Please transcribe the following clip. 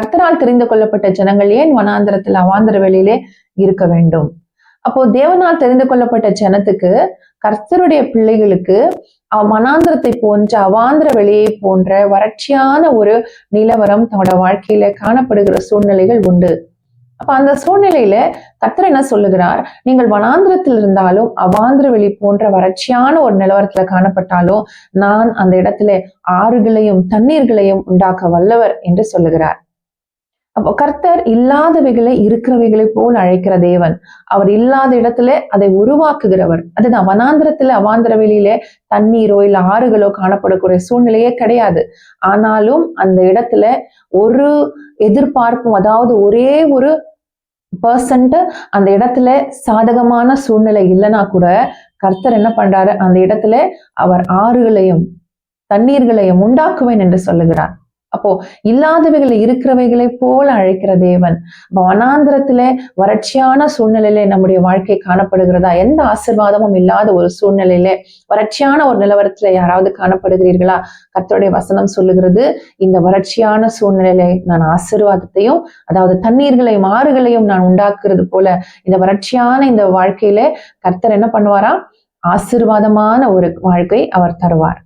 கர்த்தரால் தெரிந்து கொள்ளப்பட்ட ஜனங்கள் ஏன் வனாந்திரத்தில் அவாந்திர வெளியிலே இருக்க வேண்டும்? அப்போ தேவனால் தெரிந்து கொள்ளப்பட்ட ஜனத்துக்கு, கர்த்தருடைய பிள்ளைகளுக்கு வனாந்திரத்தை போன்ற அவாந்திர வெளியை போன்ற வறட்சியான ஒரு நிலவரம் தன்னோட வாழ்க்கையில காணப்படுகிற சூழ்நிலைகள் உண்டு. அப்ப அந்த சூழ்நிலையில கர்த்தர் என்ன சொல்லுகிறார்? நீங்கள் வனாந்திரத்தில் இருந்தாலும் அவாந்திர வெளி போன்ற வறட்சியான ஒரு நிலவரத்துல காணப்பட்டாலும் நான் அந்த இடத்துல ஆறுகளையும் தண்ணீர்களையும் உண்டாக்க வல்லவர் என்று சொல்லுகிறார். அப்போ கர்த்தர் இல்லாதவைகளை இருக்கிறவைகளை போல் அழைக்கிற தேவன். அவர் இல்லாத இடத்துல அதை உருவாக்குகிறவர். அதுதான் வனாந்திரத்துல அவாந்திர வெளியில தண்ணீரோ இல்ல ஆறுகளோ காணப்படக்கூடிய சூழ்நிலையே கிடையாது. ஆனாலும் அந்த இடத்துல ஒரு எதிர்பார்ப்பும், அதாவது ஒரே ஒரு பர்சன்ட் அந்த இடத்துல சாதகமான சூழ்நிலை இல்லைன்னா கூட கர்த்தர் என்ன பண்றாரு? அந்த இடத்துல அவர் ஆறுகளையும் தண்ணீர்களையும் உண்டாக்குவேன் என்று சொல்லுகிறார். அப்போ இல்லாதவைகளை இருக்கிறவைகளை போல அழைக்கிற தேவன். வனாந்திரத்துல வறட்சியான சூழ்நிலையில நம்முடைய வாழ்க்கை காணப்படுகிறதா? எந்த ஆசீர்வாதமும் இல்லாத ஒரு சூழ்நிலையில வறட்சியான ஒரு நிலவரத்துல யாராவது காணப்படுகிறீர்களா? கர்த்தருடைய வசனம் சொல்லுகிறது, இந்த வறட்சியான சூழ்நிலையில நான் ஆசீர்வாதத்தையும், அதாவது தண்ணீர்களையும் ஆறுகளையும் நான் உண்டாக்குறது போல இந்த வறட்சியான இந்த வாழ்க்கையில கர்த்தர் என்ன பண்ணுவாரா? ஆசீர்வாதமான ஒரு வாழ்க்கை அவர் தருவார்.